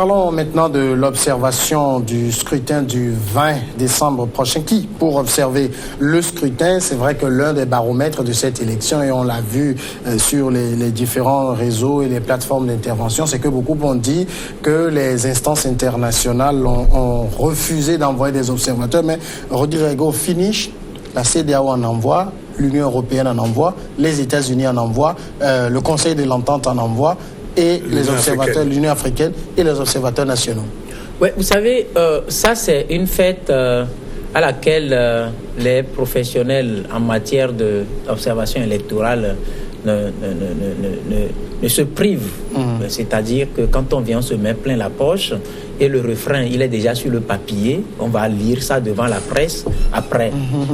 Parlons maintenant de l'observation du scrutin du 20 décembre prochain. Qui, pour observer le scrutin, c'est vrai que l'un des baromètres de cette élection, et on l'a vu sur les différents réseaux et les plateformes d'intervention, c'est que beaucoup ont dit que les instances internationales ont refusé d'envoyer des observateurs, mais Rodrigo finish, la CEDEAO en envoie, l'Union européenne en envoie, les États-Unis en envoient, le Conseil de l'Entente en envoie, et les observateurs, l'Union africaine et les observateurs nationaux. Oui, vous savez, ça c'est une fête à laquelle les professionnels en matière d'observation électorale ne se privent. C'est-à-dire que quand on vient, on se met plein la poche et le refrain, il est déjà sur le papier. On va lire ça devant la presse. Après,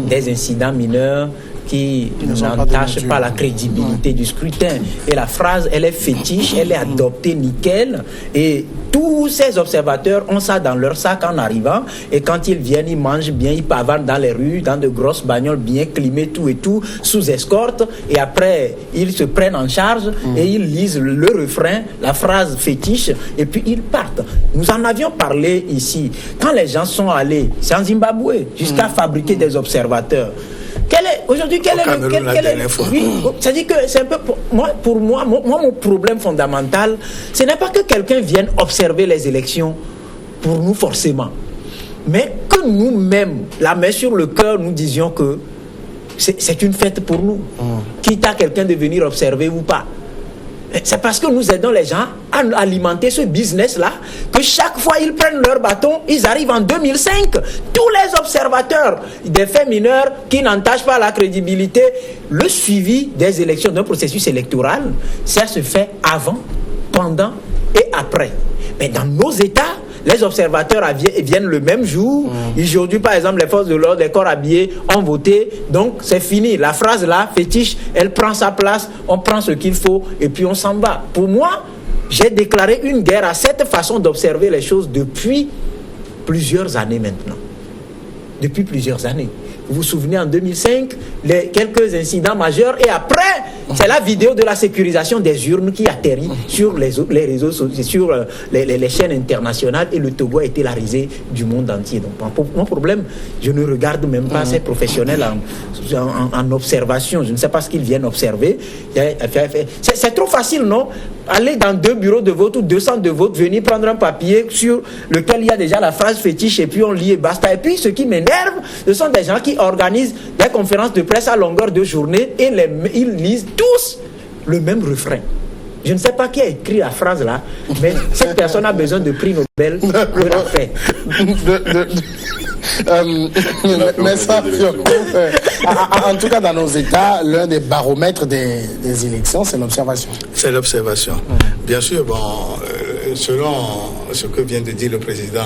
des incidents mineurs qui n'entachent pas la crédibilité du scrutin. Et la phrase, elle est fétiche, elle est adoptée nickel. Et tous ces observateurs ont ça dans leur sac en arrivant. Et quand ils viennent, ils mangent bien, ils pavardent dans les rues, dans de grosses bagnoles bien climées, tout et tout, sous escorte. Et après, ils se prennent en charge et ils lisent le refrain, la phrase fétiche, et puis ils partent. Nous en avions parlé ici. Quand les gens sont allés, c'est en Zimbabwe, jusqu'à fabriquer des observateurs. Aujourd'hui, quel est oui, c'est-à-dire que c'est un peu pour moi, mon problème fondamental, ce n'est pas que quelqu'un vienne observer les élections pour nous forcément, mais que nous-mêmes, la main sur le cœur, nous disions que c'est une fête pour nous, quitte à quelqu'un de venir observer ou pas. C'est parce que nous aidons les gens à alimenter ce business-là que chaque fois ils prennent leur bâton, ils arrivent en 2005. Tous les observateurs des faits mineurs qui n'entachent pas la crédibilité, le suivi des élections, d'un processus électoral, ça se fait avant, pendant et après. Mais dans nos États, les observateurs viennent le même jour. Aujourd'hui, par exemple, les forces de l'ordre, les corps habillés ont voté. Donc, c'est fini. La phrase là, fétiche, elle prend sa place. On prend ce qu'il faut et puis on s'en va. Pour moi, j'ai déclaré une guerre à cette façon d'observer les choses depuis plusieurs années maintenant. Depuis plusieurs années. Vous vous souvenez, en 2005, quelques incidents majeurs, et après, c'est la vidéo de la sécurisation des urnes qui atterrit sur les réseaux sociaux, sur les chaînes internationales, et le Togo a été la risée du monde entier. Donc, mon problème, je ne regarde même pas ces professionnels en observation. Je ne sais pas ce qu'ils viennent observer. C'est trop facile, non? Aller dans 2 bureaux de vote ou 2 centres de vote, venir prendre un papier sur lequel il y a déjà la phrase fétiche, et puis on lit et basta. Et puis, ce qui m'énerve, ce sont des gens qui organisent des conférences de presse à longueur de journée et ils lisent tous le même refrain. Je ne sais pas qui a écrit la phrase là, mais cette personne a besoin de prix Nobel pour la fait. Mais ça, en tout cas, dans nos États, l'un des baromètres des élections, c'est l'observation. C'est l'observation. Bien sûr, selon ce que vient de dire le président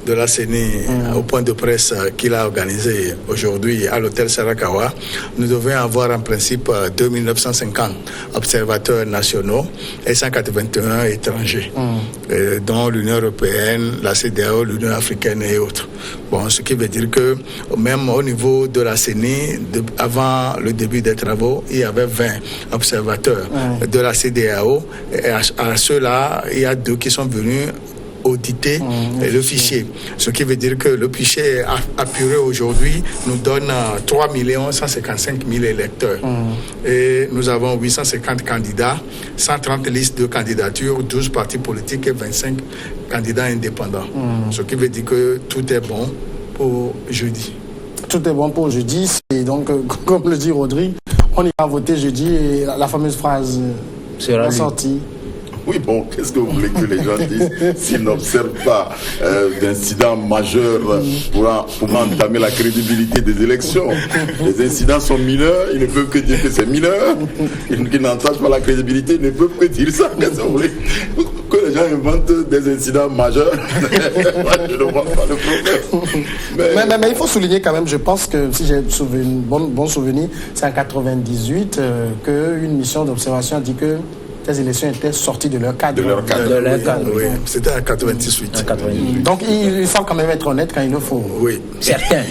de la CENI au point de presse qu'il a organisé aujourd'hui à l'hôtel Sarakawa, nous devons avoir en principe 2950 observateurs nationaux et 181 étrangers, dont l'Union européenne, la CEDEAO, l'Union africaine et autres. Bon, ce qui veut dire que même au niveau de la CENI, avant le début des travaux, il y avait 20 observateurs de la CEDEAO. Et à ceux-là, il y a 2 qui sont venus auditer le fichier. Ce qui veut dire que le fichier apuré aujourd'hui nous donne 3 155 000 électeurs. Et nous avons 850 candidats, 130 listes de candidature, 12 partis politiques et 25 candidats indépendants. Ce qui veut dire que tout est bon pour jeudi. Tout est bon pour jeudi. Et donc, comme le dit Rodrigue, on ira voter jeudi et la fameuse phrase sera sortie. Oui, bon, qu'est-ce que vous voulez que les gens disent s'ils n'observent pas d'incidents majeurs pour entamer la crédibilité des élections? Les incidents sont mineurs, ils ne peuvent que dire que c'est mineur. Ils n'entachent pas la crédibilité, ils ne peuvent que dire ça. Qu'est-ce que vous voulez que les gens inventent des incidents majeurs? Moi, je ne vois pas le problème. Mais il faut souligner quand même, je pense que si j'ai bon souvenir, c'est en 98 qu'une mission d'observation a dit que les élections étaient sorties de leur cadre. Oui. C'était en 98. Donc, il faut quand même être honnête quand il le faut. Oui. Certains.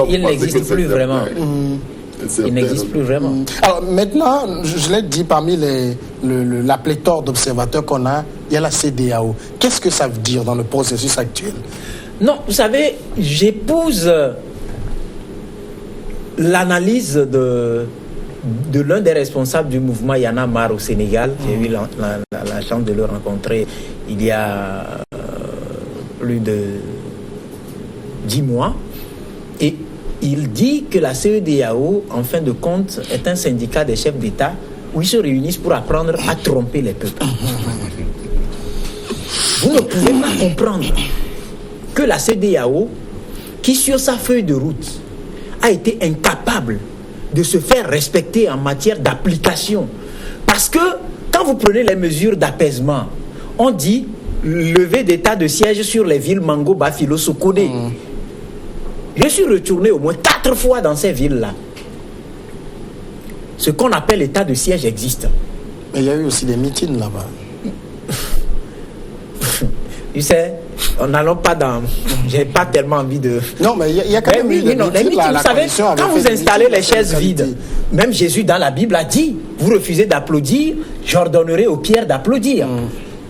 Il n'existe plus vraiment. Il n'existe plus vraiment. Alors, maintenant, je l'ai dit, parmi la pléthore d'observateurs qu'on a, il y a la CEDEAO. Qu'est-ce que ça veut dire dans le processus actuel? Non, vous savez, j'épouse l'analyse de l'un des responsables du mouvement Y en a marre au Sénégal. J'ai eu la chance de le rencontrer il y a plus de 10 mois. Et il dit que la CEDEAO, en fin de compte, est un syndicat des chefs d'État où ils se réunissent pour apprendre à tromper les peuples. Vous ne pouvez pas comprendre que la CEDEAO, qui sur sa feuille de route a été incapable de se faire respecter en matière d'application. Parce que quand vous prenez les mesures d'apaisement, on dit lever d'état de siège sur les villes Mango, Bafilo, Sokodé. Je suis retourné au moins 4 fois dans ces villes-là. Ce qu'on appelle état de siège existe. Mais il y a eu aussi des meetings là-bas. Tu sais, n'allons pas dans... J'ai pas tellement envie de... Non, mais il y a quand même eu des meetings. Vous savez, quand vous installez les chaises vides, même Jésus dans la Bible a dit, vous refusez d'applaudir, j'ordonnerai aux pierres d'applaudir.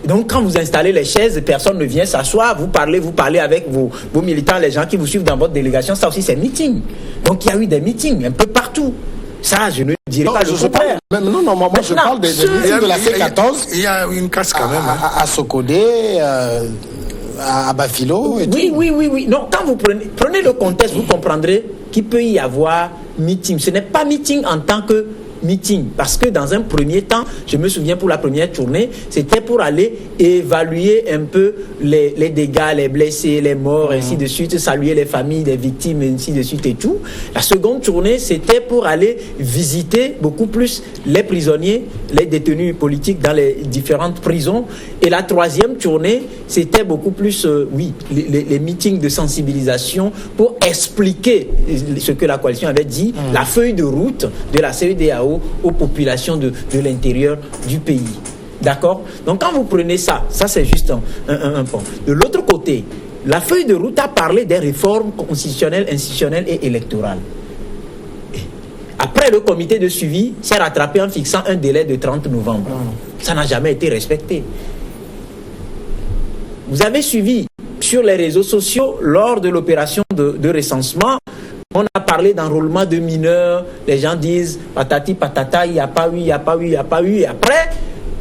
Donc quand vous installez les chaises, personne ne vient s'asseoir, vous parlez avec vos militants, les gens qui vous suivent dans votre délégation, ça aussi c'est meeting. Donc il y a eu des meetings un peu partout. Ça, je ne dirais pas le contraire. Moi je parle des meetings de la C14. Il y a une casse quand même. À Sokodé, à Bafilo. Oui. Non, quand vous prenez le contexte, vous comprendrez qu'il peut y avoir meeting. Ce n'est pas meeting en tant que meeting, parce que dans un premier temps, je me souviens pour la première tournée, c'était pour aller évaluer un peu les dégâts, les blessés, les morts, ainsi de suite, saluer les familles des victimes, ainsi de suite et tout. La seconde tournée, c'était pour aller visiter beaucoup plus les prisonniers, les détenus politiques dans les différentes prisons. Et la troisième tournée, c'était beaucoup plus, les meetings de sensibilisation pour expliquer ce que la coalition avait dit, la feuille de route de la CEDEAO aux populations de l'intérieur du pays. D'accord? Donc quand vous prenez ça c'est juste un point. De l'autre côté, la feuille de route a parlé des réformes constitutionnelles, institutionnelles et électorales. Après, le comité de suivi s'est rattrapé en fixant un délai de 30 novembre. Ça n'a jamais été respecté. Vous avez suivi sur les réseaux sociaux, lors de l'opération de recensement, on a parlé d'enrôlement de mineurs, les gens disent patati patata, il n'y a pas eu. Et après,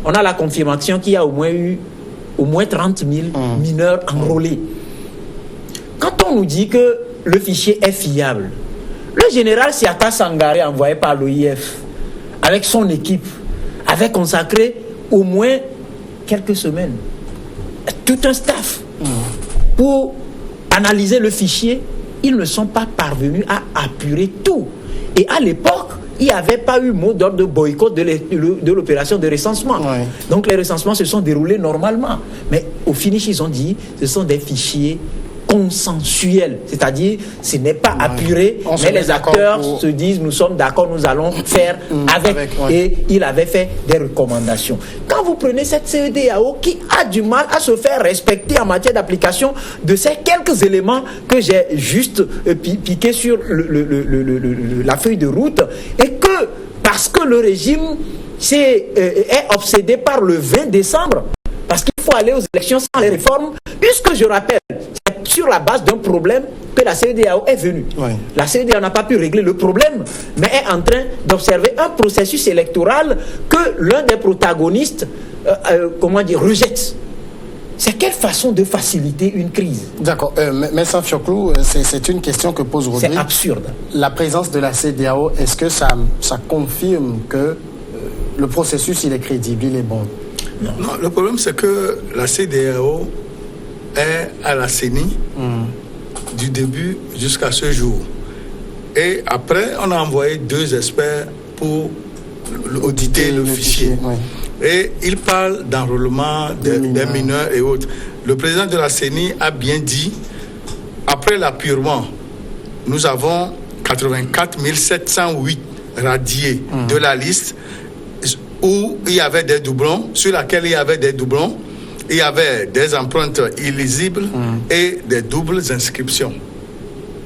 on a la confirmation qu'il y a au moins 30 000 mineurs enrôlés. Quand on nous dit que le fichier est fiable, le général Siata Sangaré, envoyé par l'OIF, avec son équipe, avait consacré au moins quelques semaines, tout un staff, pour analyser le fichier. Ils ne sont pas parvenus à apurer tout. Et à l'époque, il n'y avait pas eu mot d'ordre de boycott de l'opération de recensement. Donc les recensements se sont déroulés normalement. Mais au finish, ils ont dit que ce sont des fichiers consensuels. C'est-à-dire, ce n'est pas apuré, mais les acteurs se disent, nous sommes d'accord, nous allons faire avec. Et il avait fait des recommandations. Quand vous prenez cette CEDEAO qui a du mal à se faire respecter en matière d'application de ces quelques éléments que j'ai juste piqué sur la feuille de route, et que, parce que le régime est obsédé par le 20 décembre, parce qu'il faut aller aux élections sans les réformes, puisque je rappelle, c'est sur la base d'un problème que la CEDEAO est venue. La CEDEAO n'a pas pu régler le problème, mais est en train d'observer un processus électoral que l'un des protagonistes rejette. C'est quelle façon de faciliter une crise? D'accord. Mais sans Fioclou, c'est une question que pose aujourd'hui. C'est absurde. La présence de la CEDEAO, est-ce que ça confirme que le processus, il est crédible, il est bon? Non, le problème, c'est que la CEDEAO est à la CENI du début jusqu'à ce jour. Et après, on a envoyé 2 experts pour auditer le fichier. Et ils parlent d'enrôlement des mineurs et autres. Le président de la CENI a bien dit, après l'appurement, nous avons 84 708 radiés de la liste où il y avait des doublons, sur laquelle il y avait des doublons, il y avait des empreintes illisibles et des doubles inscriptions.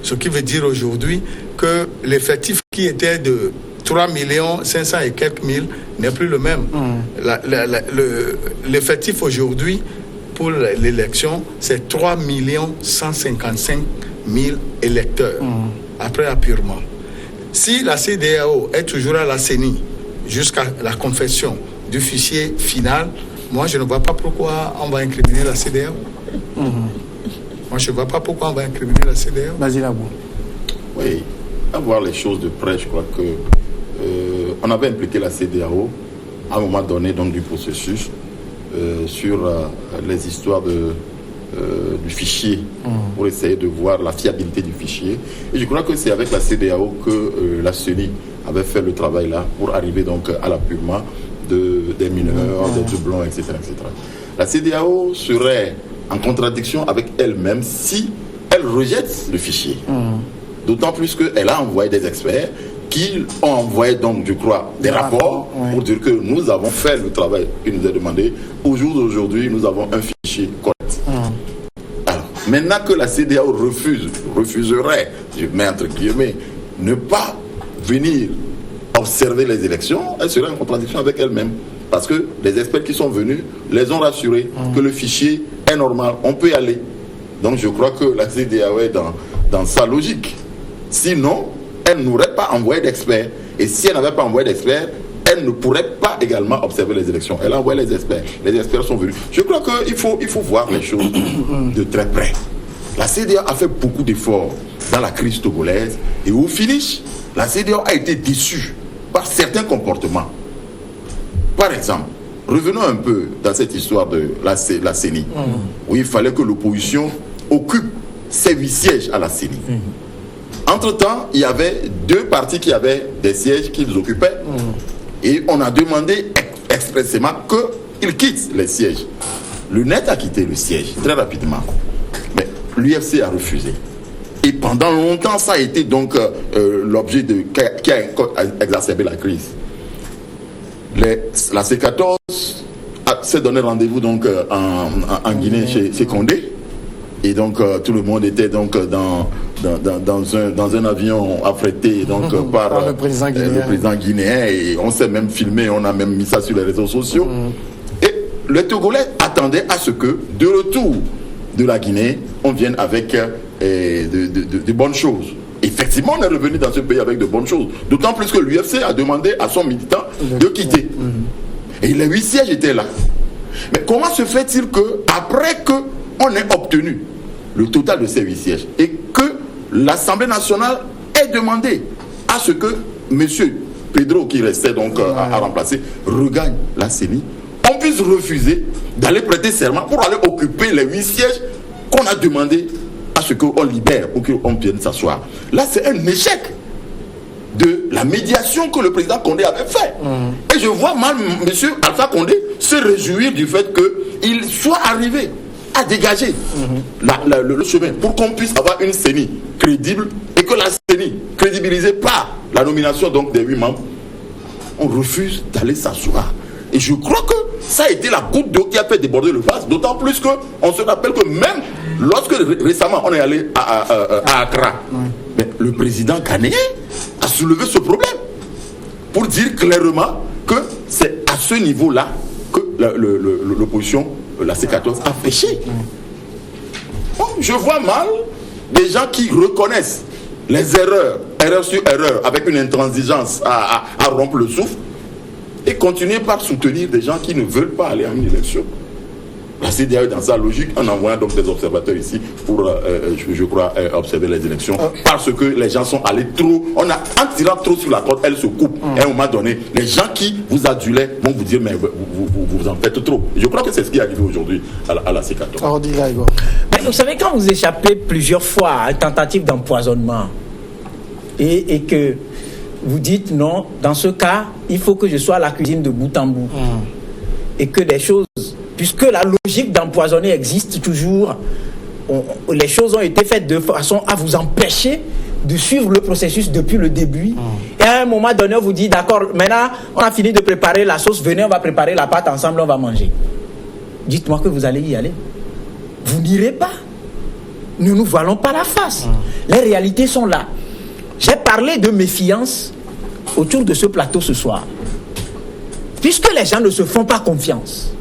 Ce qui veut dire aujourd'hui que l'effectif qui était de 3 500 et quelques mille n'est plus le même. L'effectif aujourd'hui pour l'élection, c'est 3 155 000 électeurs après appurement. Si la CEDEAO est toujours à la CENI jusqu'à la confection du fichier final, moi je ne vois pas pourquoi on va incriminer la CEDEAO. Moi je ne vois pas pourquoi on va incriminer la CEDEAO. Vas-y, Labou. Oui, à voir les choses de près, je crois que on avait impliqué la CEDEAO à un moment donné donc, du processus sur les histoires du fichier pour essayer de voir la fiabilité du fichier. Et je crois que c'est avec la CEDEAO que la CENI avait fait le travail là pour arriver donc à l'appurement des mineurs, des doublons, etc., etc. La CEDEAO serait en contradiction avec elle-même si elle rejette le fichier. D'autant plus qu'elle a envoyé des experts qui ont envoyé donc, je crois, des rapports pour dire que nous avons fait le travail qu'il nous a demandé. Au jour d'aujourd'hui, nous avons un fichier correct. Alors, maintenant que la CEDEAO refuserait, je mets entre guillemets, ne pas venir observer les élections, elle serait en contradiction avec elle-même. Parce que les experts qui sont venus les ont rassurés que le fichier est normal, on peut y aller. Donc je crois que la CEDEAO est dans sa logique. Sinon, elle n'aurait pas envoyé d'experts. Et si elle n'avait pas envoyé d'experts, elle ne pourrait pas également observer les élections. Elle a envoyé les experts. Les experts sont venus. Je crois qu'il faut voir les choses de très près. La CEDEAO a fait beaucoup d'efforts dans la crise togolaise. Et au finish, la CEDEAO a été déçue par certains comportements. Par exemple, revenons un peu dans cette histoire de la CENI, où il fallait que l'opposition occupe ses 8 sièges à la CENI. Entre-temps, il y avait 2 partis qui avaient des sièges qu'ils occupaient. Et on a demandé expressément qu'ils quittent les sièges. Le NET a quitté le siège très rapidement. Mais l'UFC a refusé. Et pendant longtemps, ça a été donc l'objet qui a exacerbé la crise. La C14 s'est donné rendez-vous donc en Guinée chez Condé. Et donc tout le monde était donc dans un avion affrété donc, par le président guinéen. Et on s'est même filmé, on a même mis ça sur les réseaux sociaux. Et les Togolais attendaient à ce que, de retour de la Guinée, on vienne avec de bonnes choses. Effectivement, on est revenu dans ce pays avec de bonnes choses. D'autant plus que l'UFC a demandé à son militant de quitter. Et les 8 sièges étaient là. Mais comment se fait-il que, après qu'on ait obtenu le total de ces 8 sièges et que l'Assemblée nationale ait demandé à ce que M. Pedro, qui restait donc à remplacer, regagne la CENI, on puisse refuser d'aller prêter serment pour aller occuper les 8 sièges qu'on a demandé à ce qu'on libère ou qu'on vienne s'asseoir. Là, c'est un échec de la médiation que le président Condé avait fait. Et je vois mal M. Alpha Condé se réjouir du fait qu'il soit arrivé à dégager le chemin pour qu'on puisse avoir une CENI crédible et que la CENI, crédibilisée par la nomination donc des 8 membres, on refuse d'aller s'asseoir. Et je crois que ça a été la goutte d'eau qui a fait déborder le vase, d'autant plus qu'on se rappelle que même lorsque récemment on est allé à Accra, mais le président ghanéen a soulevé ce problème pour dire clairement que c'est à ce niveau-là que l'opposition, la C14, a péché. Bon, je vois mal des gens qui reconnaissent les erreurs sur erreur, avec une intransigeance à rompre le souffle, et continuer par soutenir des gens qui ne veulent pas aller à une élection. La CEDEAO est dans sa logique en envoyant donc des observateurs ici pour, je crois, observer les élections. Parce que les gens sont allés trop, en tirant trop sur la corde, elle se coupe. Et à un moment donné, les gens qui vous adulaient vont vous dire, mais vous en faites trop. Je crois que c'est ce qui est arrivé aujourd'hui à la C14. Mais vous savez, quand vous échappez plusieurs fois à une tentative d'empoisonnement et que vous dites non, dans ce cas, il faut que je sois à la cuisine de bout en bout. Et que des choses, puisque la logique d'empoisonner existe toujours, les choses ont été faites de façon à vous empêcher de suivre le processus depuis le début. Et à un moment donné, on vous dit, d'accord, maintenant, on a fini de préparer la sauce, venez, on va préparer la pâte ensemble, on va manger. Dites-moi que vous allez y aller. Vous n'irez pas. Ne nous voilons pas la face. Les réalités sont là. J'ai parlé de méfiance autour de ce plateau ce soir. puisque les gens ne se font pas confiance,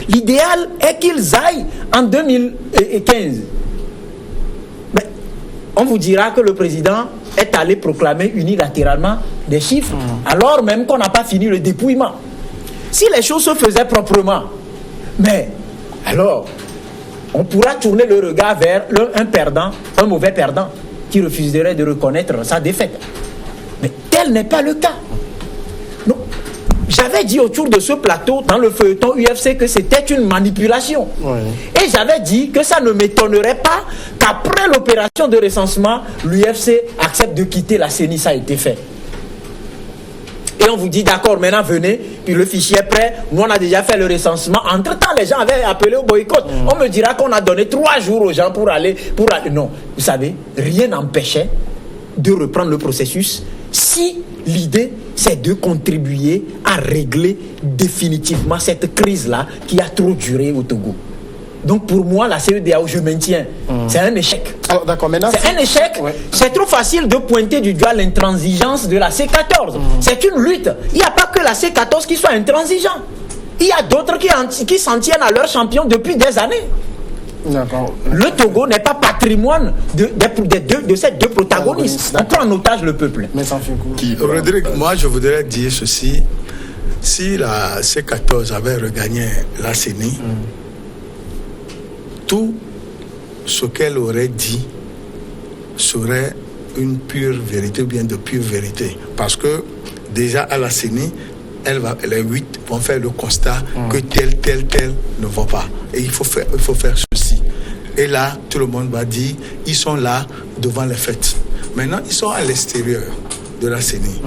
l'idéal est qu'ils aillent en 2015. Mais on vous dira que le président est allé proclamer unilatéralement des chiffres, alors même qu'on n'a pas fini le dépouillement. Si les choses se faisaient proprement, mais alors, on pourra tourner le regard vers un perdant, un mauvais perdant, qui refuserait de reconnaître sa défaite. Mais tel n'est pas le cas. Non. J'avais dit autour de ce plateau, dans le feuilleton UFC, que c'était une manipulation. Ouais. Et j'avais dit que ça ne m'étonnerait pas qu'après l'opération de recensement, l'UFC accepte de quitter la CENI. Ça a été fait. Et on vous dit, d'accord, maintenant venez, puis le fichier est prêt. Nous, on a déjà fait le recensement. Entre-temps, les gens avaient appelé au boycott. On me dira qu'on a donné 3 jours aux gens pour aller. Non, vous savez, rien n'empêchait de reprendre le processus si l'idée, c'est de contribuer à régler définitivement cette crise-là qui a trop duré au Togo. Donc pour moi, la CEDEAO, je maintiens, c'est un échec. Alors, d'accord, maintenant, c'est un échec. Ouais. C'est trop facile de pointer du doigt l'intransigeance de la C14. C'est une lutte. Il n'y a pas que la C14 qui soit intransigeante. Il y a d'autres qui s'en tiennent à leur champion depuis des années. D'accord. Le Togo n'est pas patrimoine de ces deux protagonistes. On prend en otage le peuple. Mais ça fait coup. Rodrigue, moi je voudrais dire ceci. Si la C14 avait regagné la CENI, tout ce qu'elle aurait dit serait une pure vérité ou bien de pure vérité. Parce que déjà à la CENI, les 8 vont faire le constat que tel ne va pas. Et il faut faire ceci. Et là, tout le monde va dire, ils sont là devant les faits. Maintenant, ils sont à l'extérieur de la CENI.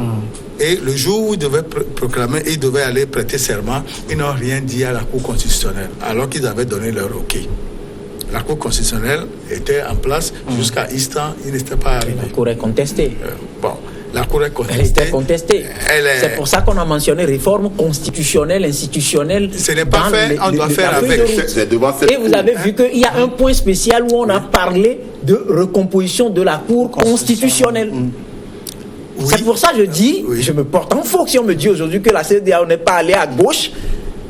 Et le jour où ils devaient proclamer, ils devaient aller prêter serment, ils n'ont rien dit à la Cour constitutionnelle, alors qu'ils avaient donné leur OK. La Cour constitutionnelle était en place jusqu'à instant, il n'était pas arrivé. La Cour est contestée. La Cour est contestée. Elle était contestée. C'est pour ça qu'on a mentionné réforme constitutionnelle, institutionnelle. Ce n'est pas fait, on doit faire avec. Et vous avez vu qu'il y a un point spécial où on a parlé de recomposition de la Cour constitutionnelle. Oui. C'est pour ça que je dis, je me porte en faux si on me dit aujourd'hui que la CEDEAO n'est pas allée à gauche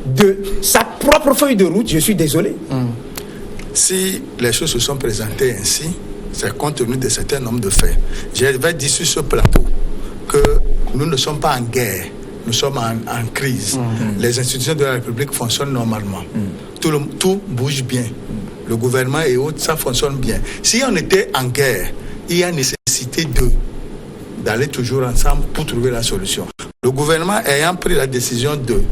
de sa propre feuille de route. Je suis désolé. Si les choses se sont présentées ainsi, c'est compte tenu de certains nombres de faits. J'avais dit sur ce plateau que nous ne sommes pas en guerre, nous sommes en crise. Les institutions de la République fonctionnent normalement. Tout bouge bien. Le gouvernement et autres, ça fonctionne bien. Si on était en guerre, il y a nécessité d'aller toujours ensemble pour trouver la solution. Le gouvernement ayant pris la décision de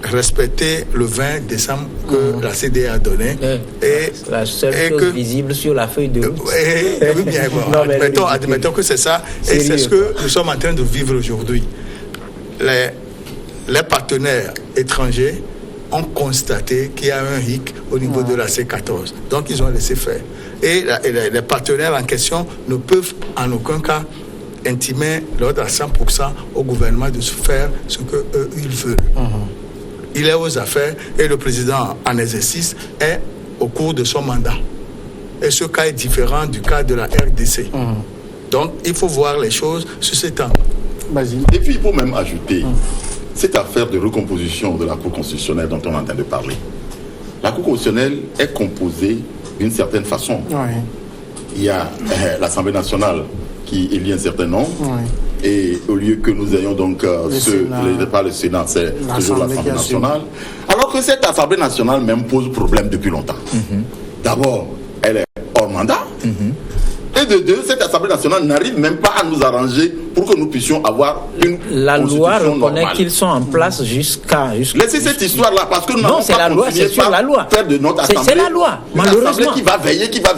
respecter le 20 décembre que la CEDEAO a donné. Et la seule chose visible sur la feuille de route. Oui, bien, admettons que c'est ça. Et c'est ce que nous sommes en train de vivre aujourd'hui. Les partenaires étrangers ont constaté qu'il y a un hic au niveau de la C14. Donc, ils ont laissé faire. Et les partenaires en question ne peuvent en aucun cas intimer l'ordre à 100% au gouvernement de faire ce qu'eux, ils veulent. Il est aux affaires et le président en exercice est au cours de son mandat. Et ce cas est différent du cas de la RDC. Donc, il faut voir les choses sur ce temps. Et puis, il faut même ajouter cette affaire de recomposition de la Cour constitutionnelle dont on est en train de parler. La Cour constitutionnelle est composée d'une certaine façon. Il y a l'Assemblée nationale qui élit un certain nombre. Et au lieu que nous ayons donc pas le Sénat, c'est toujours l'Assemblée nationale. Alors que cette Assemblée nationale même pose problème depuis longtemps. D'abord, elle est hors mandat. Et de deux, cette Assemblée nationale n'arrive même pas à nous arranger pour que nous puissions avoir une la loi reconnaît normale. Qu'ils sont en place jusqu'à laissez cette histoire-là parce que nous n'allons pas loi, continuer sur la loi. Faire de notre assemblée. C'est la loi, malheureusement. Qui va veiller, qui va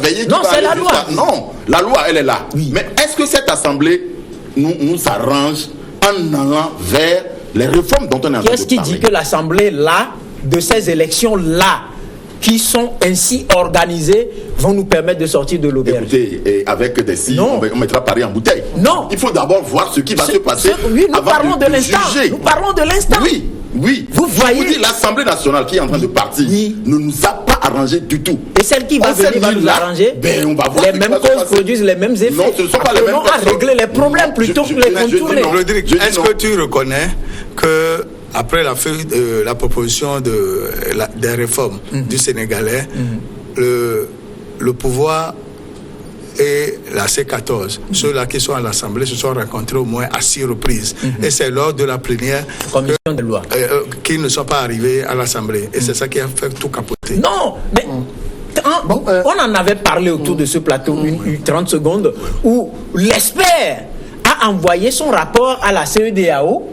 c'est la loi. Non, la loi, elle est là. Mais est-ce que cette assemblée nous arrange en allant vers les réformes dont on est en train de parler? Qu'est-ce qui dit que l'assemblée là, de ces élections là, qui sont ainsi organisées, vont nous permettre de sortir de l'auberge? Écoutez, et avec des signes, on mettra Paris en bouteille. Non. Il faut d'abord voir ce qui va se passer. Oui, nous parlons de l'instant. Nous parlons de l'instant. Oui. Vous voyez, vous dites l'Assemblée nationale qui est en train de partir ne nous a pas arrangé du tout. Et celle qui va venir va nous arranger. On va voir les mêmes causes produisent les mêmes effets. Non, ce ne sont pas les mêmes à régler les problèmes plutôt que les contourner. Rodrigue, est-ce que tu reconnais que après la proposition des réformes du Sénégalais, le pouvoir et la C14, ceux-là qui sont à l'Assemblée se sont rencontrés au moins à 6 reprises. Et c'est lors de la plénière commission de loi qu'ils ne sont pas arrivés à l'Assemblée. Et c'est ça qui a fait tout capoter. Non, mais on en avait parlé autour de ce plateau, 30 secondes, où l'expert a envoyé son rapport à la CEDEAO.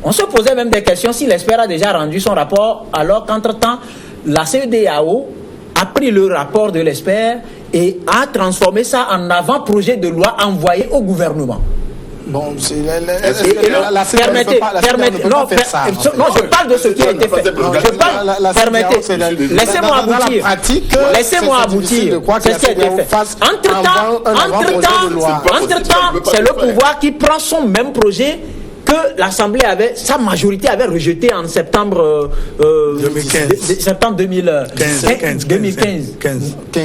On se posait même des questions si l'expert a déjà rendu son rapport, alors qu'entre-temps, la CEDEAO a pris le rapport de l'expert et a transformé ça en avant-projet de loi envoyé au gouvernement. Bon, permettez, non, je parle de ce qui a été fait. Permettez, laissez-moi aboutir. Laissez-moi aboutir. C'est ce qui a été fait. Entre-temps, c'est le pouvoir qui prend son même projet que l'Assemblée sa majorité avait rejeté en septembre 2015.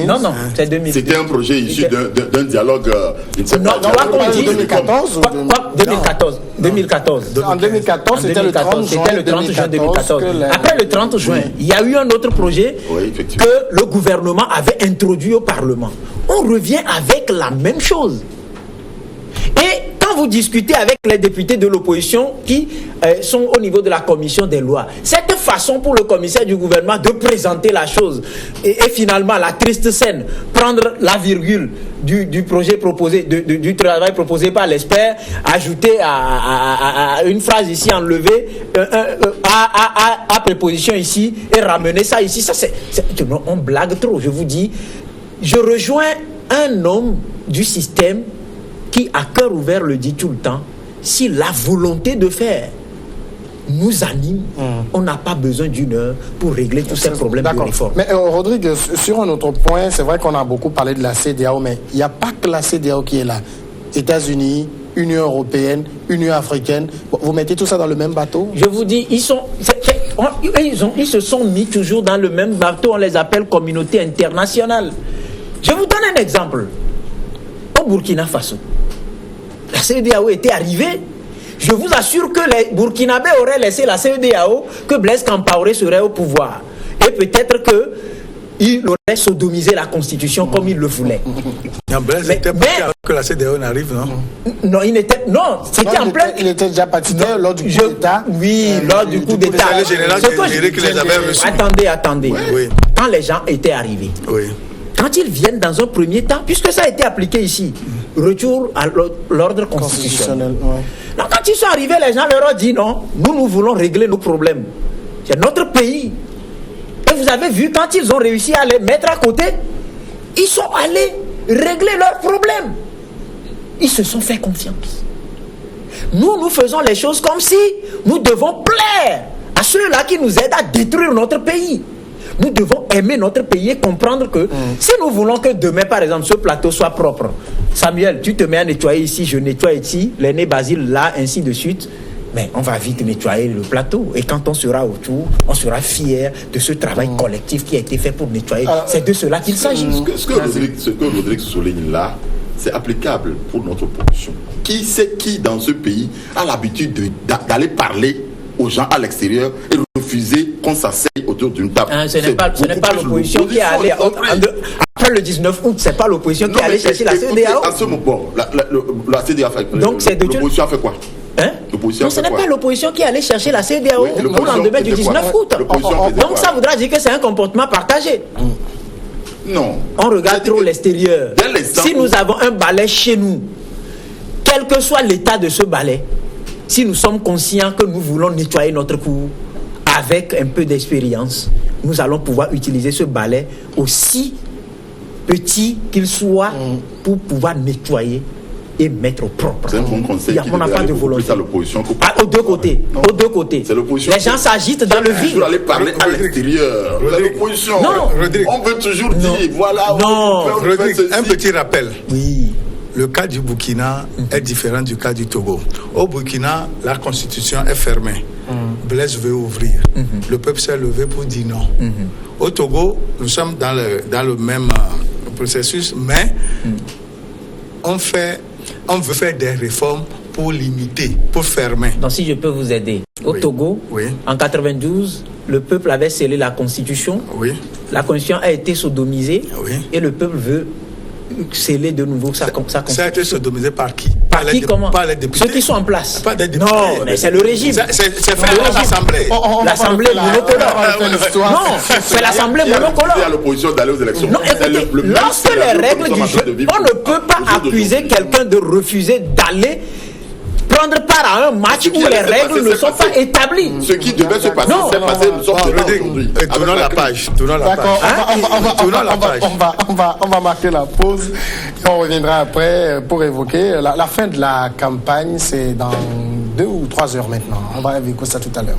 Non, c'est 2015. C'était un projet issu d'un dialogue. Non, en 2014. En 2014, c'était le 30 juin 2014. Après le 30 juin, il y a eu un autre projet que le gouvernement avait introduit au Parlement. On revient avec la même chose. Et quand vous discutez avec les députés de l'opposition qui sont au niveau de la commission des lois, cette façon pour le commissaire du gouvernement de présenter la chose et finalement la triste scène, prendre la virgule du projet proposé, du travail proposé par l'expert, ajouter à une phrase ici enlevée, à préposition ici et ramener ça ici, on blague trop, je vous dis. Je rejoins un homme du système qui, à cœur ouvert, le dit tout le temps, si la volonté de faire nous anime, on n'a pas besoin d'une heure pour régler tous ces problèmes de réforme. Mais Rodrigue, sur un autre point, c'est vrai qu'on a beaucoup parlé de la CEDEAO, mais il n'y a pas que la CEDEAO qui est là. États-Unis, Union européenne, Union africaine, vous mettez tout ça dans le même bateau? Je vous dis, ils se sont mis toujours dans le même bateau, on les appelle communauté internationale. Je vous donne un exemple. Au Burkina Faso, la CEDEAO était arrivée. Je vous assure que les Burkinabés auraient laissé la CEDEAO, que Blaise Compaoré serait au pouvoir. Et peut-être qu'il aurait sodomisé la Constitution comme il le voulait. Non, Blaise n'était pas que la CEDEAO n'arrive, non? Non, c'était en plein. Il était déjà partenaire lors du coup d'État. Oui, lors du coup d'État. Attendez. Oui. Quand les gens étaient arrivés. Oui. Quand ils viennent dans un premier temps, puisque ça a été appliqué ici, retour à l'ordre constitutionnel. Donc quand ils sont arrivés, les gens leur ont dit non, nous voulons régler nos problèmes. C'est notre pays. Et vous avez vu, quand ils ont réussi à les mettre à côté, ils sont allés régler leurs problèmes. Ils se sont fait confiance. Nous faisons les choses comme si nous devons plaire à ceux-là qui nous aident à détruire notre pays. Nous devons aimer notre pays et comprendre que si nous voulons que demain, par exemple, ce plateau soit propre, Samuel, tu te mets à nettoyer ici, je nettoie ici, l'aîné Basile là, ainsi de suite, mais on va vite nettoyer le plateau. Et quand on sera autour, on sera fiers de ce travail collectif qui a été fait pour nettoyer. C'est de cela qu'il s'agit. Ce que Rodrigue souligne là, c'est applicable pour notre population. Qui dans ce pays a l'habitude d'aller parler aux gens à l'extérieur et refuser qu'on s'asseye autour d'une table? Ce n'est pas l'opposition qui est allée après le 19 août, c'est pas l'opposition qui est allée chercher la CEDEAO. La CEDEAO a fait. Donc l'opposition a fait quoi? Donc ce n'est pas l'opposition qui est allée chercher la CEDEAO au lendemain du 19 août. Donc ça voudra dire que c'est un comportement partagé. Non. On regarde trop l'extérieur. Si nous avons un balai chez nous, quel que soit l'état de ce balai, si nous sommes conscients que nous voulons nettoyer notre cour avec un peu d'expérience, nous allons pouvoir utiliser ce balai aussi petit qu'il soit pour pouvoir nettoyer et mettre au propre. C'est un bon conseil. On n'a pas de volonté. Aux deux côtés. C'est l'opposition. Les gens s'agitent dans le vide. Il faut aller parler à l'extérieur. L'opposition. Non. On veut toujours dire, voilà. Non. Un petit rappel. Oui. Le cas du Burkina est différent du cas du Togo. Au Burkina, la constitution est fermée. Blaise veut ouvrir. Le peuple s'est levé pour dire non. Au Togo, nous sommes dans le même processus, mais on veut faire des réformes pour limiter, pour fermer. Donc si je peux vous aider. Au Togo, en 92, le peuple avait scellé la constitution. La constitution a été sodomisée et le peuple veut sceller de nouveau sa constitution. Ça a été sodomisé par qui? Par qui, comment? Par les députés. Ceux qui sont en place. Pas des députés. Non, mais c'est le régime. C'est fait à l'Assemblée. L'Assemblée monocolore. Non, c'est l'Assemblée monocolore. C'est à l'opposition d'aller aux élections. Non, écoutez, lorsque les règles du jeu, on ne peut pas accuser quelqu'un de refuser d'aller prendre part à un match où les règles ne sont pas établies. Ce qui devait se passer, c'est passé, nous sommes aujourd'hui. Tournons la page. On va marquer la pause et on reviendra après pour évoquer la fin de la campagne. C'est dans 2 ou 3 heures maintenant. On va évoquer ça tout à l'heure.